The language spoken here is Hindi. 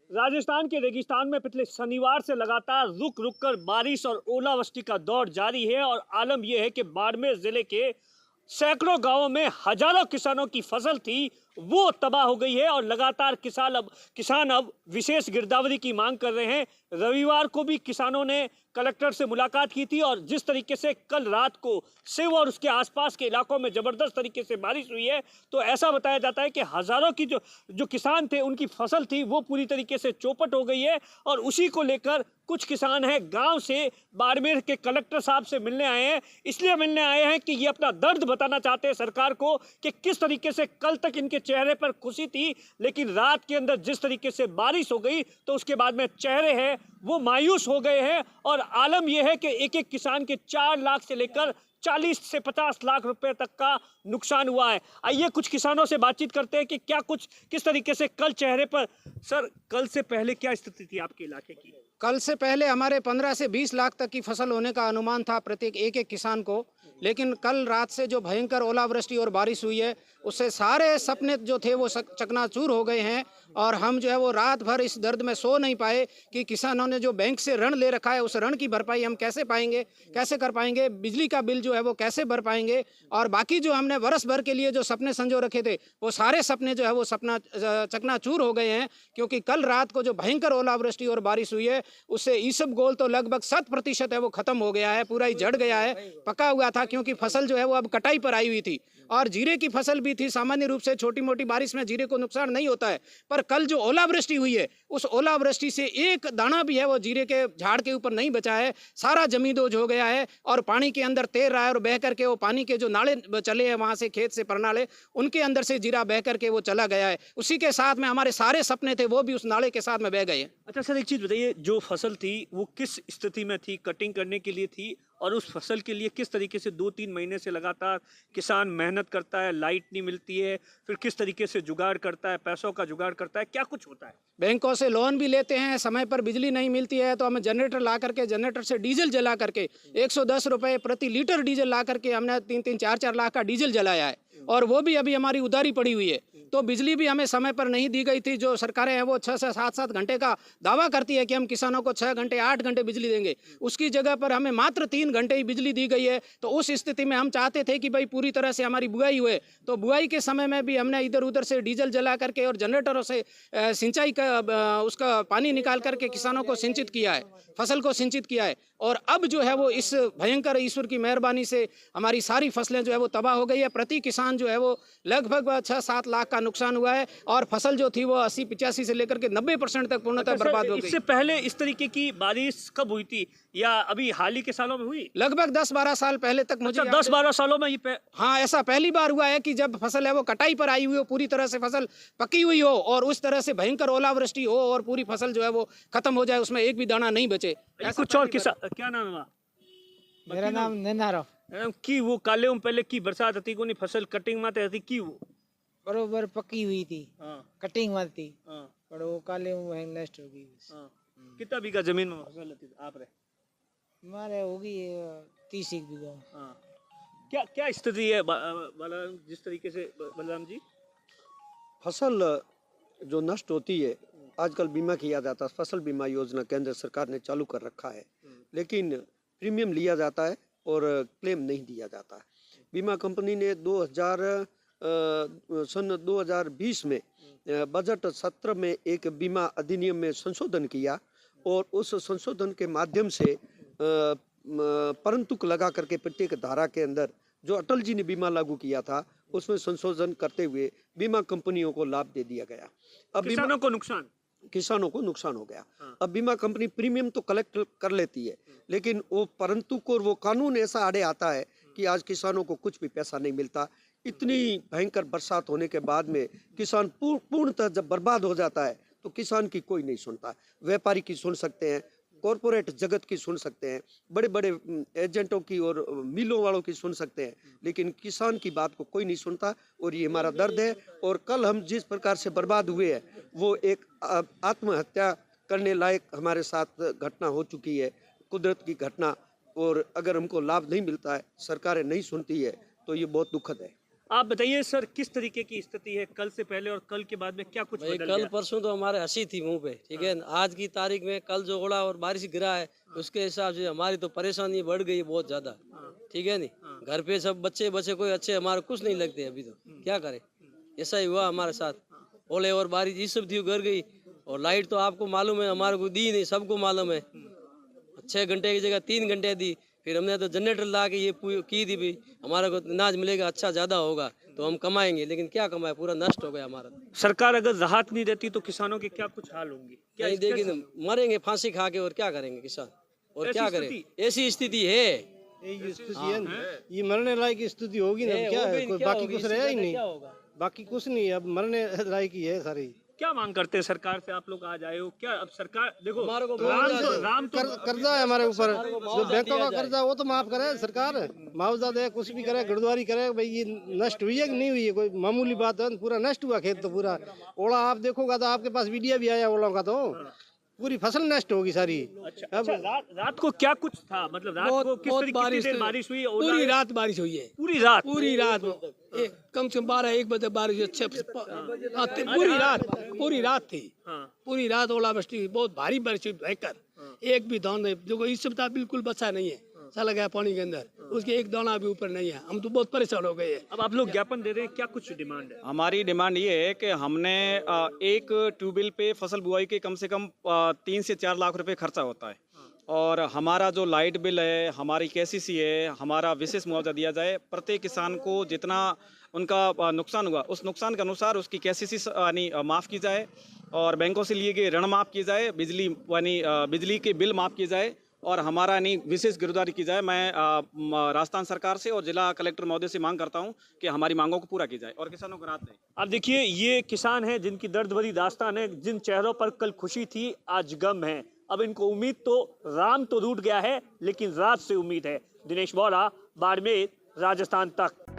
राजस्थान के रेगिस्तान में पिछले शनिवार से लगातार रुक रुक कर बारिश और ओलावृष्टि का दौर जारी है और आलम यह है कि बाड़मेर जिले के सैकड़ों गांवों में हजारों किसानों की फसल थी वो तबाह हो गई है और लगातार किसान अब विशेष गिरदावरी की मांग कर रहे हैं। रविवार को भी किसानों ने कलेक्टर से मुलाकात की थी और जिस तरीके से कल रात को सिव और उसके आसपास के इलाकों में जबरदस्त तरीके से बारिश हुई है, तो ऐसा बताया जाता है कि हजारों की जो किसान थे उनकी फसल थी वो पूरी तरीके से चौपट हो गई है। और उसी को लेकर कुछ किसान हैं गांव से बाड़मेर के कलेक्टर साहब से मिलने आए हैं। इसलिए मिलने आए हैं कि ये अपना दर्द बताना चाहते हैं सरकार को कि किस तरीके से कल तक इनके चेहरे पर खुशी थी, लेकिन रात के अंदर जिस तरीके से बारिश हो गई तो उसके बाद में चेहरे हैं वो मायूस हो गए हैं। और आलम यह है कि एक एक किसान के 4 लाख से लेकर 40 से 50 लाख रुपए तक का नुकसान हुआ है। आइए कुछ किसानों से बातचीत करते हैं कि किस तरीके से कल चेहरे पर। सर, कल से पहले क्या स्थिति थी आपके इलाके की? कल से पहले हमारे 15 से 20 लाख तक की फसल होने का अनुमान था प्रत्येक एक एक किसान को, लेकिन कल रात से जो भयंकर ओलावृष्टि और बारिश हुई है उससे सारे सपने जो थे वो चकनाचूर हो गए हैं। और हम जो है वो रात भर इस दर्द में सो नहीं पाए कि किसानों ने जो बैंक से ऋण ले रखा है उस ऋण की भरपाई हम कैसे पाएंगे, कैसे कर पाएंगे, बिजली का बिल जो है वो कैसे भर पाएंगे, और बाकी जो हमने वर्ष भर के लिए जो सपने संजो रखे थे वो सारे सपने जो है वो सपना चकनाचूर हो गए हैं। क्योंकि कल रात को जो भयंकर ओलावृष्टि और बारिश हुई है उससे ईसबगोल तो लगभग 100% है वो खत्म हो गया है, पूरा ही जड़ गया है, पका हुआ था। क्योंकि फसल जो है वो अब कटाई पर आई हुई थी और जीरे की फसल भी थी। सामान्य रूप से छोटी मोटी बारिश में जीरे को नुकसान नहीं होता है, पर कल जो ओलावृष्टि हुई है उस ओलावृष्टि से एक दाना भी है वो जीरे के झाड़ के ऊपर नहीं बचा है, सारा जमींदोज हो गया है और पानी के अंदर तैर रहा है। और बह करके वो पानी के जो नाले चले हैं वहां से खेत से परनाले, उनके अंदर से जीरा बह करके वो चला गया है। उसी के साथ में हमारे सारे सपने थे वो भी उस नाले के साथ में बह गए। अच्छा सर, एक चीज बताइए, जो फसल थी वो किस स्थिति में थी? कटिंग करने के लिए थी और उस फसल के लिए किस तरीके से 2-3 महीने से लगातार किसान मेहनत करता है, लाइट नहीं मिलती है, फिर किस तरीके से जुगाड़ करता है, पैसों का जुगाड़ करता है, क्या कुछ होता है? बैंकों से लोन भी लेते हैं, समय पर बिजली नहीं मिलती है तो हमें जनरेटर ला करके जनरेटर से डीजल जला करके 110 रुपये प्रति लीटर डीजल ला करके हमने 3-3, 4-4 लाख का डीजल जलाया है और वो भी अभी हमारी उधारी पड़ी हुई है। तो बिजली भी हमें समय पर नहीं दी गई थी। जो सरकारें हैं वो 6 से 7 घंटे का दावा करती है कि हम किसानों को 6 घंटे 8 घंटे बिजली देंगे, उसकी जगह पर हमें मात्र 3 घंटे ही बिजली दी गई है। तो उस स्थिति में हम चाहते थे कि भाई पूरी तरह से हमारी बुआई हुए, तो बुआई के समय में भी हमने इधर उधर से डीजल जला करके और जनरेटरों से सिंचाई का उसका पानी निकाल करके किसानों को सिंचित किया है, फसल को सिंचित किया है। और अब जो है वो इस भयंकर ईश्वर की मेहरबानी से हमारी सारी फसलें जो है वो तबाह हो गई है। प्रति किसान जो है वो लगभग 6-7 लाख का नुकसान हुआ है और फसल जो थी वो 80-85 से लेकर के 90% तक पूर्णतः बर्बाद हो गई। इससे पहले इस तरीके की बारिश कब हुई थी या अभी हाल ही के सालों में हुई? लगभग 10-12 साल पहले तक मुझे 10-12 सालों में ये हाँ, ऐसा पहली बार हुआ है कि जब फसल है वो कटाई पर आई हुई हो, पूरी तरह से फसल पकी हुई हो और उस तरह से भयंकर ओलावृष्टि हो और पूरी फसल जो है वो खत्म हो जाए, उसमें एक भी दाना नहीं बचे। कुछ और किसान, क्या नाम है? मेरा नाम नैनारो। की वो काले पहले की बरसात थी कोनी फसल कटिंग में थी की वो बरोबर पकी हुई थी, कटिंग में थी, पर वो काले नष्ट हो गई। कितना बीघा जमीन में फसल थी आप रे? हमारे होगी 30 बीघा। क्या क्या स्थिति है बलराम, जिस तरीके से बलराम जी फसल जो नष्ट होती है आजकल बीमा किया जाता है, फसल बीमा योजना केंद्र सरकार ने चालू कर रखा है, लेकिन प्रीमियम लिया जाता है और क्लेम नहीं दिया जाता है। बीमा कंपनी ने सन 2020 में बजट सत्र में एक बीमा अधिनियम में संशोधन किया और उस संशोधन के माध्यम से परंतुक लगा करके प्रत्येक धारा के अंदर जो अटल जी ने बीमा लागू किया था उसमें संशोधन करते हुए बीमा कंपनियों को लाभ दे दिया गया। अब किसानों को नुकसान हो गया। अब बीमा कंपनी प्रीमियम तो कलेक्ट कर लेती है, लेकिन वो परंतु को वो कानून ऐसा आड़े आता है कि आज किसानों को कुछ भी पैसा नहीं मिलता। इतनी भयंकर बरसात होने के बाद में किसान पूर्णतः जब बर्बाद हो जाता है तो किसान की कोई नहीं सुनता। व्यापारी की सुन सकते हैं, कॉरपोरेट जगत की सुन सकते हैं, बड़े बड़े एजेंटों की और मिलों वालों की सुन सकते हैं, लेकिन किसान की बात को कोई नहीं सुनता। और ये हमारा दर्द है। और कल हम जिस प्रकार से बर्बाद हुए हैं वो एक आत्महत्या करने लायक हमारे साथ घटना हो चुकी है, कुदरत की घटना। और अगर हमको लाभ नहीं मिलता है, सरकारें नहीं सुनती है, तो ये बहुत दुखद है। आप बताइए सर, किस तरीके की स्थिति है कल से पहले और कल के बाद में, क्या कुछ भाई बदल कल गया? परसों तो हमारे हंसी थी मुंह पे, ठीक है। आज की तारीख में कल जो ओला और बारिश गिरा है उसके हिसाब से हमारी तो परेशानी बढ़ गई बहुत ज्यादा, ठीक है नहीं। घर पे सब बच्चे कोई अच्छे हमारे कुछ नहीं लगते अभी तो, क्या करें। ऐसा ही हुआ हमारे साथ, ओले और बारिश ये सब थी, गिर गई। और लाइट तो आपको मालूम है हमारे को दी नहीं, सबको मालूम है। 6 घंटे की जगह 3 घंटे दी। फिर हमने तो जनरेटर ला के ये की थी भी, हमारे को अनाज मिलेगा अच्छा ज़्यादा होगा तो हम कमाएंगे, लेकिन क्या कमाए, पूरा नष्ट हो गया हमारा। सरकार अगर राहत नहीं देती तो किसानों के क्या कुछ हाल होंगे? क्या नहीं देगी तो मरेंगे फांसी खा के, और क्या करेंगे किसान, और क्या करें। ऐसी स्थिति है, ये मरने लायक स्थिति होगी ना, क्या है, कोई बाकी कुछ रहा ही नहीं, बाकी कुछ नहीं, अब मरने लायक ही है सारी। क्या मांग करते हैं सरकार से? आप लोग आज आए हो, क्या अब सरकार देखो, हमारे को राम तो कर्जा है हमारे ऊपर, जो बैंकों का कर्जा वो तो माफ करे सरकार, मुआवजा दे, कुछ भी करे, गिरदावरी करे। भाई ये नष्ट हुई है कि नहीं हुई है, कोई मामूली बात है, पूरा नष्ट हुआ खेत तो पूरा। ओला आप देखोगा तो आपके पास वीडियो भी आया ओलों का, तो पूरी फसल नष्ट होगी सारी। अच्छा, रात को क्या कुछ था, मतलब रात को किस तरीके से बारिश हुई? पूरी रात बारिश हुई है, पूरी रात कम से कम 12-1 बजे बारिश, पूरी रात थी। पूरी रात ओलावृष्टि, बहुत भारी बारिश हुई, भयंकर। एक भी दाना नहीं, जो इस सप्ताह बिल्कुल बचा नहीं है, चला गया पानी के अंदर, उसके एक दाना भी ऊपर नहीं है। हम तो बहुत परेशान हो गए हैं। अब आप लोग ज्ञापन दे रहे हैं, क्या कुछ डिमांड है? हमारी डिमांड ये है कि हमने एक ट्यूबवेल पे फसल बुआई के कम से कम 3 से 4 लाख रुपए खर्चा होता है, और हमारा जो लाइट बिल है, हमारी केसीसी है, हमारा विशेष मुआवजा दिया जाए। प्रत्येक किसान को जितना उनका नुकसान हुआ उस नुकसान के अनुसार उसकी केसीसी यानी माफ़ की जाए, और बैंकों से लिए गए ऋण माफ़ किए जाए, बिजली यानी बिजली के बिल माफ़ किए जाए, और हमारा यानी विशेष गिरदावरी की जाए। मैं राजस्थान सरकार से और जिला कलेक्टर महोदय से मांग करता हूं कि हमारी मांगों को पूरा की जाए और किसानों को राहत दें। अब देखिए, ये किसान हैं जिनकी दर्द भरी दास्तान है, जिन चेहरों पर कल खुशी थी आज गम है। अब इनको उम्मीद तो राम तो रूठ गया है, लेकिन रात से उम्मीद है। दिनेश बोरा, बाड़मेर, राजस्थान तक।